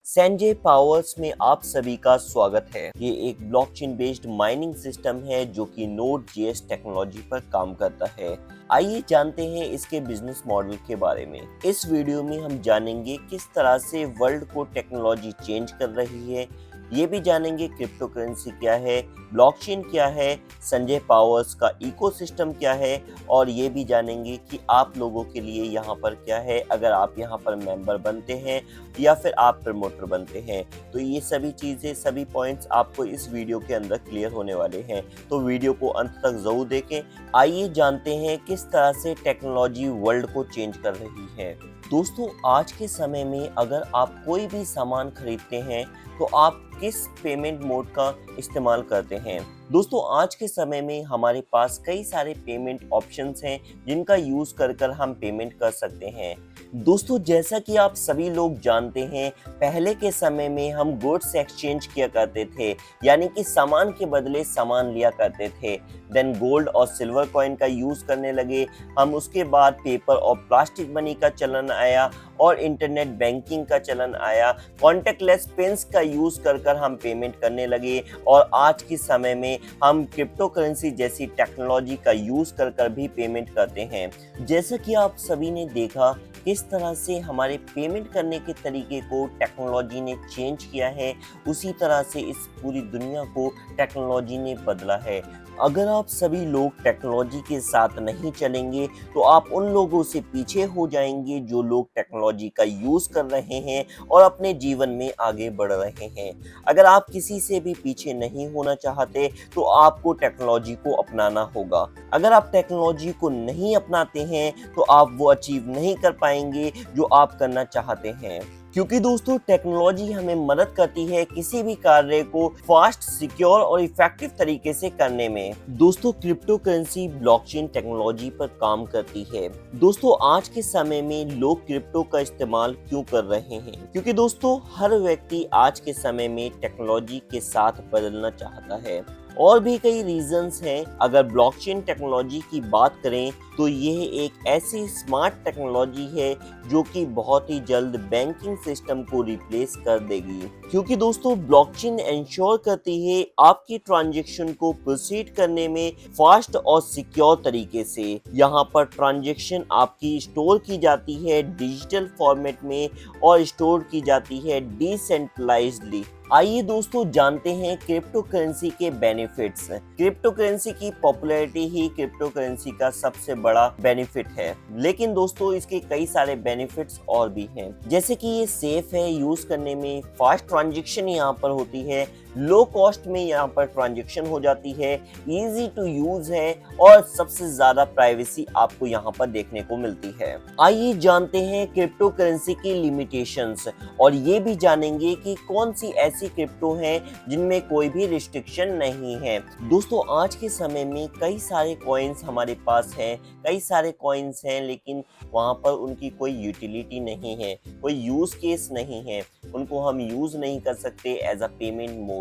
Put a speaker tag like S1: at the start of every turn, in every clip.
S1: Sanjay powers में आप सभी का स्वागत है। ये एक ब्लॉकचेन बेस्ड माइनिंग सिस्टम है जो कि Node.js टेक्नोलॉजी पर काम करता है। आइए जानते हैं इसके बिजनेस मॉडल के बारे में। इस वीडियो में हम जानेंगे किस तरह से वर्ल्ड को टेक्नोलॉजी चेंज कर रही है। ये भी जानेंगे क्रिप्टो करेंसी क्या है, ब्लॉकचेन क्या है, संजय पावर्स का इकोसिस्टम क्या है, और ये भी जानेंगे कि आप लोगों के लिए यहाँ पर क्या है अगर आप यहाँ पर मेंबर बनते हैं या फिर आप प्रमोटर बनते हैं। तो ये सभी चीज़ें, सभी पॉइंट्स आपको इस वीडियो के अंदर क्लियर होने वाले हैं, तो वीडियो को अंत तक जरूर देखें। आइए जानते हैं किस तरह से टेक्नोलॉजी वर्ल्ड को चेंज कर रही है। दोस्तों, आज के समय में अगर आप कोई भी सामान खरीदते हैं तो आप किस पेमेंट मोड का इस्तेमाल करते हैं। दोस्तों, आज के समय में हमारे पास कई सारे पेमेंट ऑप्शंस हैं जिनका यूज़ कर हम पेमेंट कर सकते हैं। दोस्तों, जैसा कि आप सभी लोग जानते हैं, पहले के समय में हम गुड्स एक्सचेंज किया करते थे, यानी कि सामान के बदले सामान लिया करते थे। देन गोल्ड और सिल्वर कॉइन का यूज़ करने लगे हम। उसके बाद पेपर और प्लास्टिक मनी का चलन आया और इंटरनेट बैंकिंग का चलन आया। कॉन्टेक्टलेस पेन्स का यूज़ कर हम पेमेंट करने लगे और आज के समय में हम क्रिप्टो करेंसी जैसी टेक्नोलॉजी का यूज़ कर भी पेमेंट करते हैं। जैसा कि आप सभी ने देखा किस तरह से हमारे पेमेंट करने के तरीके को टेक्नोलॉजी ने चेंज किया है, उसी तरह से इस पूरी दुनिया को टेक्नोलॉजी ने बदला है। अगर आप सभी लोग टेक्नोलॉजी के साथ नहीं चलेंगे तो आप उन लोगों से पीछे हो जाएंगे जो लोग टेक्नोलॉजी का यूज़ कर रहे हैं और अपने जीवन में आगे बढ़ रहे हैं। अगर आप किसी से भी पीछे नहीं होना चाहते तो आपको टेक्नोलॉजी को अपनाना होगा। अगर आप टेक्नोलॉजी को नहीं अपनाते हैं तो आप वो अचीव नहीं कर पाएंगे जो आप करना चाहते हैं, क्योंकि दोस्तों टेक्नोलॉजी हमें मदद करती है किसी भी कार्य को फास्ट, सिक्योर और इफेक्टिव तरीके से करने में। दोस्तों, क्रिप्टो करेंसी ब्लॉकचेन टेक्नोलॉजी पर काम करती है। दोस्तों, आज के समय में लोग क्रिप्टो का इस्तेमाल क्यों कर रहे हैं? क्योंकि दोस्तों हर व्यक्ति आज के समय में टेक्नोलॉजी के साथ बदलना चाहता है। और भी कई रीजंस हैं। अगर ब्लॉकचेन टेक्नोलॉजी की बात करें तो यह एक ऐसी स्मार्ट टेक्नोलॉजी है जो कि बहुत ही जल्द बैंकिंग सिस्टम को रिप्लेस कर देगी, क्योंकि दोस्तों ब्लॉकचेन इंश्योर करती है आपकी ट्रांजैक्शन को प्रोसीड करने में फास्ट और सिक्योर तरीके से। यहाँ पर ट्रांजैक्शन आपकी स्टोर की जाती है डिजिटल फॉर्मेट में और स्टोर की जाती है डिसेंट्रलाइज्डली। आइए दोस्तों जानते हैं क्रिप्टो करेंसी के बेनिफिट्स। क्रिप्टो करेंसी की पॉपुलैरिटी ही क्रिप्टो करेंसी का सबसे बड़ा बेनिफिट है, लेकिन दोस्तों इसके कई सारे बेनिफिट्स और भी हैं, जैसे कि ये सेफ है यूज करने में, फास्ट ट्रांजैक्शन यहाँ पर होती है, लो कॉस्ट में यहाँ पर ट्रांजैक्शन हो जाती है, इजी टू यूज है और सबसे ज्यादा प्राइवेसी आपको यहाँ पर देखने को मिलती है। आइए जानते हैं क्रिप्टो करेंसी की लिमिटेशंस और ये भी जानेंगे कि कौन सी ऐसी क्रिप्टो हैं जिनमें कोई भी रिस्ट्रिक्शन नहीं है। दोस्तों, आज के समय में कई सारे कॉइन्स हमारे पास हैं, कई सारे कॉइन्स हैं, लेकिन वहाँ पर उनकी कोई यूटिलिटी नहीं है, कोई यूज केस नहीं है, उनको हम यूज नहीं कर सकते as a payment mode.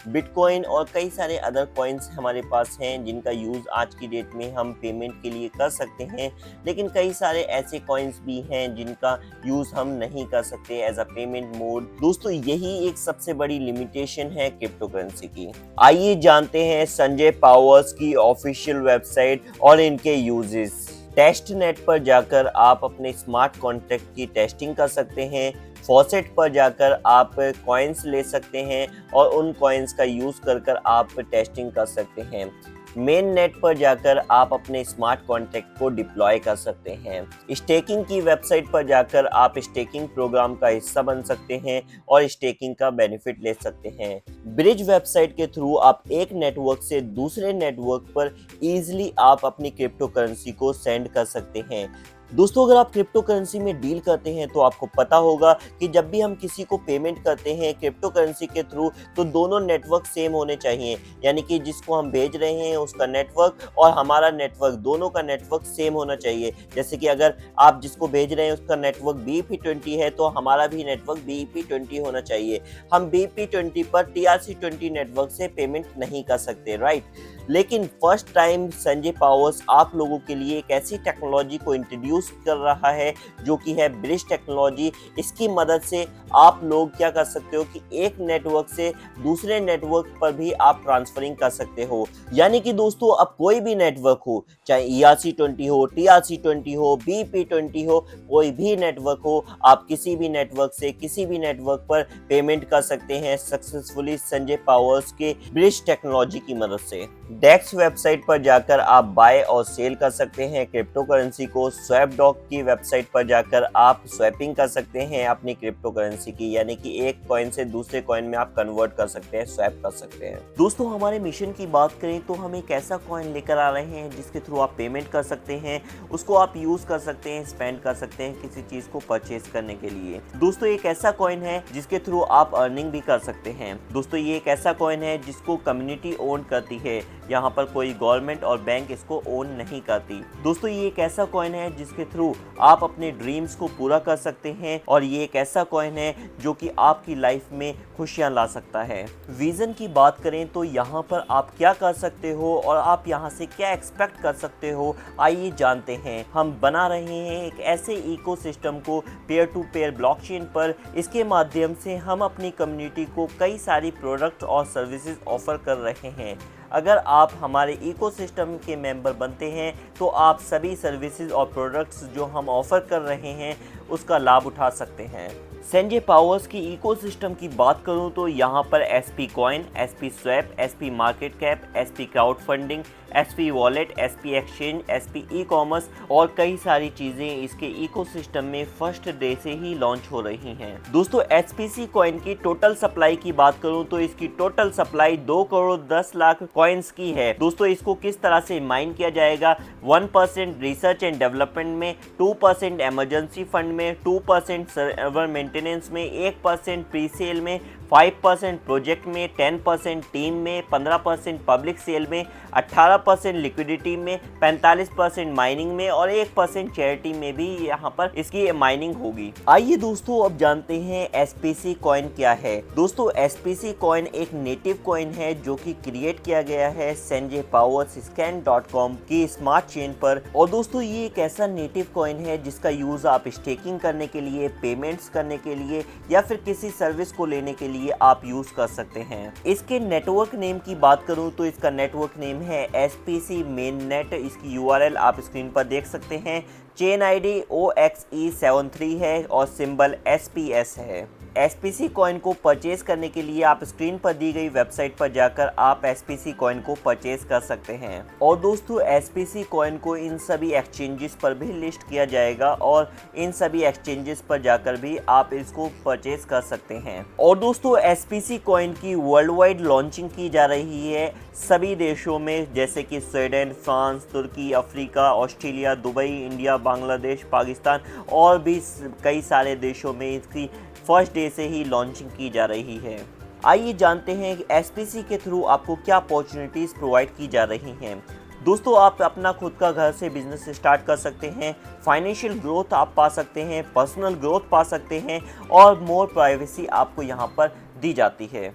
S1: Bitcoin और कई सारे अदर कॉइन्स हमारे पास हैं जिनका यूज आज की डेट में हम पेमेंट के लिए कर सकते हैं, लेकिन कई सारे ऐसे कॉइन्स भी हैं जिनका यूज हम नहीं कर सकते एज अ पेमेंट मोड। दोस्तों, यही एक सबसे बड़ी लिमिटेशन है क्रिप्टो करेंसी की। आइए जानते हैं संजय पावर्स की ऑफिशियल वेबसाइट और इनके यूजेस। टेस्टनेट पर जाकर आप अपने स्मार्ट कॉन्ट्रैक्ट की टेस्टिंग कर सकते हैं। फॉसेट पर जाकर आप कॉइन्स ले सकते हैं और उन कॉइन्स का यूज़ कर आप टेस्टिंग कर सकते हैं। मेन नेट पर जाकर आप अपने स्मार्ट कॉन्ट्रैक्ट को डिप्लॉय कर सकते हैं। स्टेकिंग की वेबसाइट पर जाकर आप स्टेकिंग प्रोग्राम का हिस्सा बन सकते हैं और स्टेकिंग का बेनिफिट ले सकते हैं। ब्रिज वेबसाइट के थ्रू आप एक नेटवर्क से दूसरे नेटवर्क पर इजीली आप अपनी क्रिप्टो करेंसी को सेंड कर सकते हैं। दोस्तों, अगर आप क्रिप्टो करेंसी में डील करते हैं तो आपको पता होगा कि जब भी हम किसी को पेमेंट करते हैं क्रिप्टो करेंसी के थ्रू तो दोनों नेटवर्क सेम होने चाहिए, यानी कि जिसको हम भेज रहे हैं उसका नेटवर्क और हमारा नेटवर्क, दोनों का नेटवर्क सेम होना चाहिए। जैसे कि अगर आप जिसको भेज रहे हैं उसका नेटवर्क BEP20 है तो हमारा भी नेटवर्क BEP20 होना चाहिए। हम BEP20 पर TRC20 नेटवर्क से पेमेंट नहीं कर सकते, राइट। लेकिन फर्स्ट टाइम संजय पावर्स आप लोगों के लिए एक ऐसी टेक्नोलॉजी को इंट्रोड्यूस कर रहा है जो कि है ब्रिज टेक्नोलॉजी। इसकी मदद से आप लोग क्या कर सकते हो कि एक नेटवर्क से दूसरे नेटवर्क पर भी आप ट्रांसफरिंग कर सकते हो। यानी कि दोस्तों अब कोई भी नेटवर्क हो, चाहे ERC20 हो, TRC20 हो, BP20 हो, कोई भी नेटवर्क हो, आप किसी भी नेटवर्क से किसी भी नेटवर्क पर पेमेंट कर सकते हैं सक्सेसफुली संजय पावर्स के ब्रिज टेक्नोलॉजी की मदद से। डेक्स वेबसाइट पर जाकर आप बाय और सेल कर सकते हैं क्रिप्टो करेंसी को। स्वैपडॉग की वेबसाइट पर जाकर आप स्वैपिंग कर सकते हैं अपनी क्रिप्टो करेंसी की, यानी कि एक कॉइन से दूसरे कॉइन में आप कन्वर्ट कर सकते हैं, स्वैप कर सकते हैं। दोस्तों हमारे मिशन की बात करें तो हम एक ऐसा कॉइन लेकर आ रहे हैं जिसके थ्रू आप पेमेंट कर सकते हैं, उसको आप यूज कर सकते हैं, स्पेंड कर सकते हैं किसी चीज को परचेज करने के लिए। दोस्तों एक ऐसा कॉइन है जिसके थ्रू आप अर्निंग भी कर सकते हैं। दोस्तों ये एक ऐसा कॉइन है जिसको कम्युनिटी ओन करती है, यहाँ पर कोई गवर्नमेंट और बैंक इसको ओन नहीं करती। दोस्तों ये एक ऐसा कॉइन है जिसके थ्रू आप अपने ड्रीम्स को पूरा कर सकते हैं और ये एक ऐसा कॉइन है जो कि आपकी लाइफ में खुशियां ला सकता है। विजन की बात करें तो यहाँ पर आप क्या कर सकते हो और आप यहाँ से क्या एक्सपेक्ट कर सकते हो, आइए जानते हैं। हम बना रहे हैं एक ऐसे इकोसिस्टम को पेयर टू पेयर ब्लॉकचेन पर, इसके माध्यम से हम अपनी कम्युनिटी को कई सारी प्रोडक्ट और सर्विसेज ऑफर कर रहे हैं। अगर आप हमारे इकोसिस्टम के मेंबर बनते हैं तो आप सभी सर्विसेज और प्रोडक्ट्स जो हम ऑफर कर रहे हैं उसका लाभ उठा सकते हैं। संजय पावर्स की इकोसिस्टम की बात करूं तो यहाँ पर SP coin, SP swap, SP market cap, SP crowd funding, SP wallet, SP exchange, SP e commerce और कई सारी चीजें इसके इकोसिस्टम में फर्स्ट डे से ही लॉन्च हो रही हैं। दोस्तों SPC कॉइन की टोटल सप्लाई की बात करूं तो इसकी total supply 2 crore 10 lakh coins की है। दोस्तों इसको किस तरह से माइन किया जाएगा, 1% रिसर्च एंड डेवलपमेंट में, 2% इमरजेंसी फंड में, 2% सर्वर मेंटेनेंस में, 1% प्री सेल में, 5% प्रोजेक्ट में, 10% टीम में, 15% पब्लिक सेल में, 18% लिक्विडिटी में, 45% माइनिंग में और 1% चैरिटी में भी यहाँ पर इसकी माइनिंग होगी। आइए दोस्तों अब जानते हैं SPC कॉइन क्या है। दोस्तों SPC कॉइन एक नेटिव कॉइन है जो कि क्रिएट किया गया है संजय पावर्स scan.com की स्मार्ट चेन पर। और दोस्तों ये एक ऐसा नेटिव कॉइन है जिसका यूज आप स्टेकिंग करने के लिए, पेमेंट्स करने के लिए या फिर किसी सर्विस को लेने के लिए आप यूज कर सकते हैं। इसके नेटवर्क नेम की बात करूं तो इसका नेटवर्क नेम है SPC mainnet। इसकी URL आप स्क्रीन पर देख सकते हैं। चेन ID OXE73 है और सिंबल SPS है। SPC कॉइन को परचेज करने के लिए आप स्क्रीन पर दी गई वेबसाइट पर जाकर आप SPC कॉइन को परचेज कर सकते हैं। और दोस्तों SPC कॉइन को इन सभी एक्सचेंजेस पर भी लिस्ट किया जाएगा और इन सभी एक्सचेंजेस पर जाकर भी आप इसको परचेज कर सकते हैं। और दोस्तों SPC कॉइन की वर्ल्ड वाइड लॉन्चिंग की जा रही है सभी देशों में, जैसे कि Sweden, France, Turkey, Africa, Australia, Dubai, India, Bangladesh, Pakistan और भी कई सारे देशों में इसकी फर्स्ट डे से ही लॉन्चिंग की जा रही है। आइए जानते हैं कि SPC के थ्रू आपको क्या अपॉर्चुनिटीज प्रोवाइड की जा रही हैं। दोस्तों आप अपना खुद का घर से बिजनेस स्टार्ट कर सकते हैं, फाइनेंशियल ग्रोथ आप पा सकते हैं, पर्सनल ग्रोथ पा सकते हैं और मोर प्राइवेसी आपको यहाँ पर दी जाती है।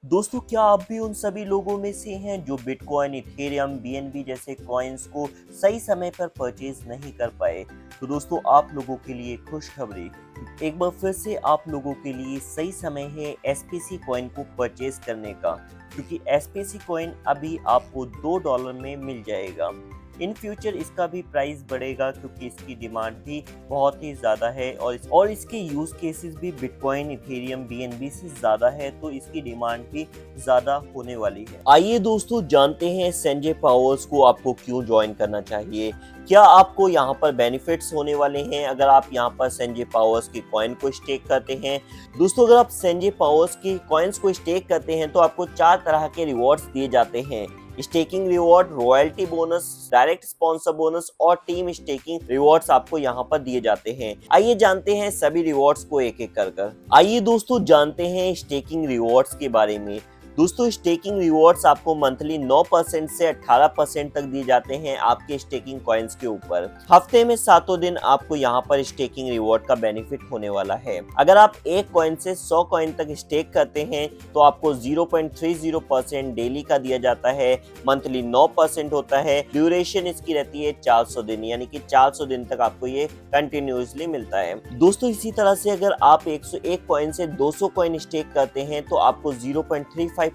S1: दोस्तों क्या आप भी उन सभी लोगों में से हैं जो बिटकॉइन, इथेरियम, BNB जैसे कॉइन्स को सही समय पर परचेज नहीं कर पाए? तो दोस्तों आप लोगों के लिए खुशखबरी, एक बार फिर से आप लोगों के लिए सही समय है SPC कॉइन को परचेज करने का, क्योंकि SPC कॉइन अभी आपको $2 में मिल जाएगा। इन फ्यूचर इसका भी प्राइस बढ़ेगा क्योंकि इसकी डिमांड भी बहुत ही ज़्यादा है और इसके यूज़ केसेस भी बिटकॉइन, इथेरियम, BNB से ज़्यादा है, तो इसकी डिमांड भी ज़्यादा होने वाली है। आइए दोस्तों जानते हैं संजय पावर्स को आपको क्यों ज्वाइन करना चाहिए, क्या आपको यहाँ पर बेनिफिट्स होने वाले हैं अगर आप यहाँ पर संजय पावर्स के कॉइन को स्टेक करते हैं। दोस्तों अगर आप संजय पावर्स के कॉइन्स को स्टेक करते हैं तो आपको 4 तरह के रिवॉर्ड्स दिए जाते हैं: staking reward, royalty bonus, direct sponsor bonus और टीम स्टेकिंग रिवॉर्ड्स आपको यहाँ पर दिए जाते हैं। आइए जानते हैं सभी रिवॉर्ड्स को एक एक कर। आइए दोस्तों जानते हैं स्टेकिंग रिवॉर्ड्स के बारे में। दोस्तों स्टेकिंग रिवॉर्ड्स आपको मंथली 9% से 18% तक दिए जाते हैं आपके स्टेकिंग कॉइन्स के ऊपर। हफ्ते में 7 दिन आपको यहाँ पर स्टेकिंग रिवॉर्ड का बेनिफिट होने वाला है। अगर आप एक कॉइन से 100 कॉइन तक स्टेक करते हैं तो आपको 0.30% डेली का दिया जाता है, मंथली 9% होता है, ड्यूरेशन इसकी रहती है 400 दिन, यानी कि 400 दिन तक आपको ये कंटिन्यूसली मिलता है। दोस्तों इसी तरह से अगर आप 101 कॉइन से 200 कॉइन स्टेक करते हैं तो आपको 0.35%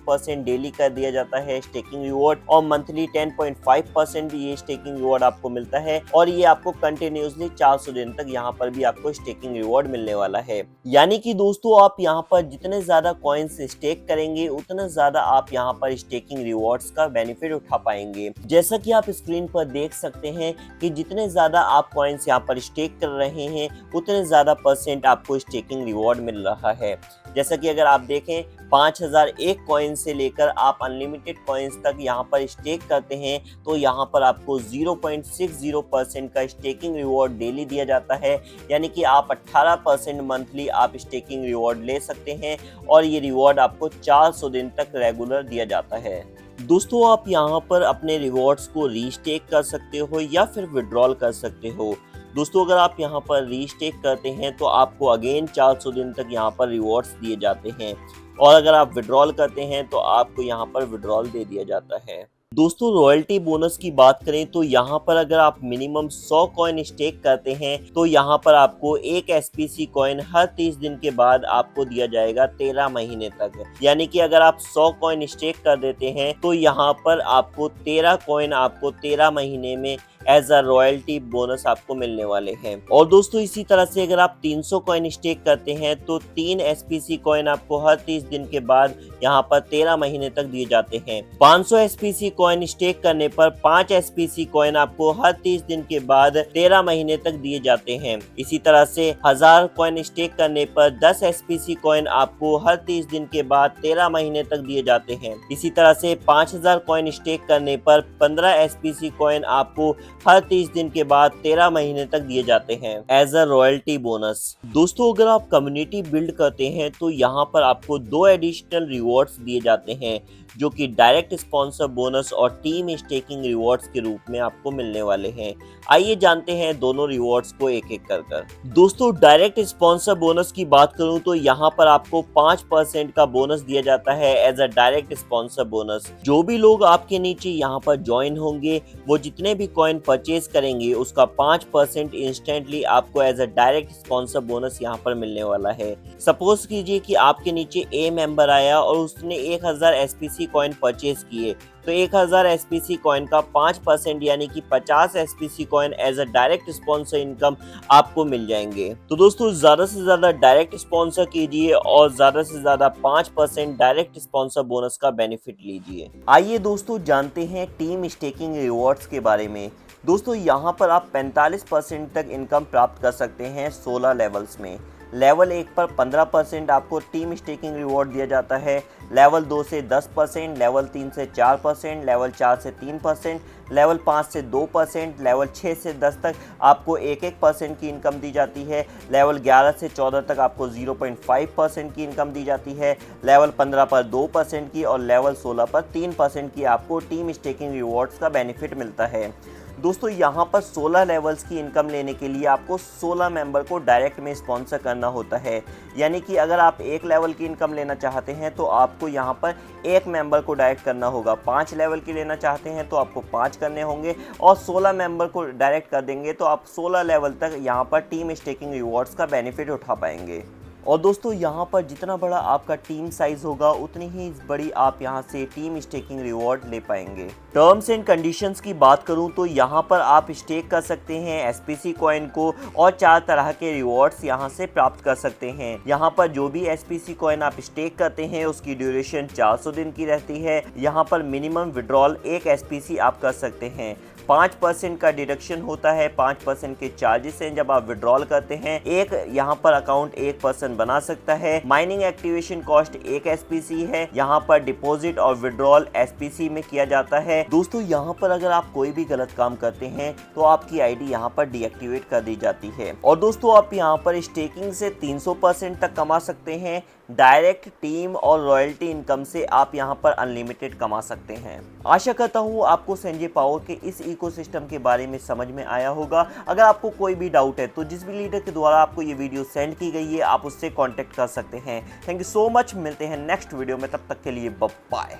S1: डेली का दिया जाता है स्टेकिंग रिवॉर्ड, और मंथली 10.5% भी ये स्टेकिंग रिवॉर्ड आपको मिलता है, और ये आपको कंटिन्यूसली 400 दिन तक यहाँ पर भी आपको स्टेकिंग रिवॉर्ड मिलने वाला है। यानी कि दोस्तों आप यहाँ पर जितने ज्यादा कॉइन्स स्टेक करेंगे उतना ज्यादा आप यहाँ पर स्टेकिंग रिवॉर्ड्स का बेनिफिट उठा पाएंगे। जैसा कि आप स्क्रीन पर देख सकते हैं कि जितने ज्यादा आप कॉइन्स यहाँ पर स्टेक कर रहे हैं उतने ज्यादा परसेंट आपको स्टेकिंग रिवॉर्ड मिल रहा है। जैसा कि अगर आप देखें 5001 कॉइन से लेकर आप अनलिमिटेड कॉइन्स तक यहाँ पर स्टेक करते हैं तो यहाँ पर आपको 0.60% का स्टेकिंग रिवॉर्ड डेली दिया जाता है, यानी कि आप 18% मंथली आप स्टेकिंग रिवॉर्ड ले सकते हैं, और ये रिवॉर्ड आपको 400 दिन तक रेगुलर दिया जाता है। दोस्तों आप यहाँ पर अपने रिवॉर्ड्स को रीस्टेक कर सकते हो या फिर विड्रॉल कर सकते हो। दोस्तों अगर आप यहाँ पर रीस्टेक करते हैं तो आपको अगेन 400 दिन तक यहाँ पर रिवॉर्ड्स दिए जाते हैं, और अगर आप विड्रॉल करते हैं तो आपको यहाँ पर विड्रॉल दे दिया जाता है। दोस्तों रॉयल्टी बोनस की बात करें तो यहाँ पर अगर आप मिनिमम 100 कॉइन स्टेक करते हैं तो यहाँ पर आपको एक SPC कॉइन हर 30 दिन के बाद आपको दिया जाएगा 13 महीने तक। यानी कि अगर आप 100 कॉइन स्टेक कर देते हैं तो यहाँ पर आपको 13 कॉइन आपको 13 महीने में एज अ रॉयल्टी बोनस आपको मिलने वाले हैं। और दोस्तों इसी तरह से अगर आप 300 कॉइन स्टेक करते हैं तो 3 SPC कॉइन आपको हर 30 दिन के बाद यहाँ पर 13 महीने तक दिए जाते हैं। 500 SPC कॉइन स्टेक करने पर 5 SPC कॉइन आपको हर 30 दिन के बाद 13 महीने तक दिए जाते हैं। इसी तरह से 1000 कॉइन स्टेक करने पर 10 SPC कॉइन आपको हर 30 दिन के बाद 13 महीने तक दिए जाते हैं। इसी तरह से 5000 कॉइन स्टेक करने पर 15 SPC कॉइन आपको हर 30 दिन के बाद 13 महीने तक दिए जाते हैं एज अ रॉयल्टी बोनस। दोस्तों अगर आप कम्युनिटी बिल्ड करते हैं तो यहाँ पर आपको 2 एडिशनल रिवॉर्ड्स दिए जाते हैं जो कि डायरेक्ट स्पॉन्सर बोनस और टीम स्टेकिंग रिवॉर्ड्स के रूप में आपको मिलने वाले हैं। आइए जानते हैं दोनों रिवॉर्ड्स को एक एक कर। दोस्तों डायरेक्ट स्पॉन्सर बोनस की बात करूं तो यहाँ पर आपको 5% का बोनस दिया जाता है as a direct sponsor bonus. जो भी लोग आपके नीचे यहाँ पर ज्वाइन होंगे वो जितने भी कॉइन परचेज करेंगे उसका 5% इंस्टेंटली आपको as a direct sponsor bonus यहाँ पर मिलने वाला है। सपोज कीजिए कि आपके नीचे ए मेंबर आया और उसने 1000 SPC कॉइन परचेज किए तो 1000 SPC कॉइन का 5% यानी कि 50 SPC coin as a direct sponsor income आपको मिल जाएंगे। तो दोस्तों ज्यादा से ज्यादा डायरेक्ट स्पॉन्सर कीजिए और ज्यादा से ज्यादा 5% डायरेक्ट स्पॉन्सर बोनस का बेनिफिट लीजिए। आइए दोस्तों जानते हैं टीम स्टेकिंग रिवॉर्ड्स के बारे में। दोस्तों यहाँ पर आप 45% तक इनकम प्राप्त कर सकते हैं 16 लेवल्स में। लेवल 1 पर 15% आपको टीम स्टेकिंग रिवॉर्ड दिया जाता है, लेवल 2 से 10%, लेवल 3 से 4%, लेवल 4 से 3%, लेवल 5 से 2%, लेवल 6 से 10 तक आपको 1% की इनकम दी जाती है, लेवल 11 से 14 तक आपको 0.5% की इनकम दी जाती है, लेवल 15 पर 2% की और लेवल 16 पर 3% की आपको टीम स्टेकिंग रिवॉर्ड्स का बेनिफिट मिलता है। दोस्तों यहाँ पर 16 लेवल्स की इनकम लेने के लिए आपको 16 मेंबर को डायरेक्ट में स्पॉन्सर करना होता है। यानी कि अगर आप 1 लेवल की इनकम लेना चाहते हैं तो आपको यहाँ पर 1 मेंबर को डायरेक्ट करना होगा। 5 लेवल की लेना चाहते हैं तो आपको 5 करने होंगे, और 16 मेंबर को डायरेक्ट कर देंगे तो आप 16 लेवल तक यहाँ पर टीम स्टेकिंग रिवॉर्ड्स का बेनिफिट उठा पाएंगे। और दोस्तों यहाँ पर जितना बड़ा आपका टीम साइज होगा उतनी ही बड़ी आप यहाँ से टीम स्टेकिंग रिवॉर्ड ले पाएंगे। टर्म्स एंड कंडीशंस की बात करूँ तो यहाँ पर आप स्टेक कर सकते हैं SPC कॉइन को और 4 तरह के रिवॉर्ड्स यहाँ से प्राप्त कर सकते हैं। यहाँ पर जो भी SPC कॉइन आप स्टेक करते हैं उसकी ड्यूरेशन 400 दिन की रहती है। यहाँ पर मिनिमम विड्रॉल 1 SPC आप कर सकते हैं। 5% का डिडक्शन होता है, 5% के चार्जेस हैं जब आप विड्रॉल करते हैं। एक यहाँ पर अकाउंट 1 पर्सन बना सकता है। माइनिंग एक्टिवेशन कॉस्ट 1 SPC है। यहाँ पर डिपॉजिट और विड्रॉल SPC में किया जाता है। दोस्तों यहाँ पर अगर आप कोई भी गलत काम करते हैं तो आपकी आईडी यहाँ पर डीएक्टिवेट कर दी जाती है। और दोस्तों आप यहाँ पर स्टेकिंग से 300% तक कमा सकते हैं, डायरेक्ट टीम और रॉयल्टी इनकम से आप यहां पर अनलिमिटेड कमा सकते हैं। आशा करता हूं आपको सेंजे पावर के इस इकोसिस्टम के बारे में समझ में आया होगा। अगर आपको कोई भी डाउट है तो जिस भी लीडर के द्वारा आपको ये वीडियो सेंड की गई है आप उससे कॉन्टेक्ट कर सकते हैं। थैंक यू सो मच, मिलते हैं नेक्स्ट वीडियो में, तब तक के लिए बाय।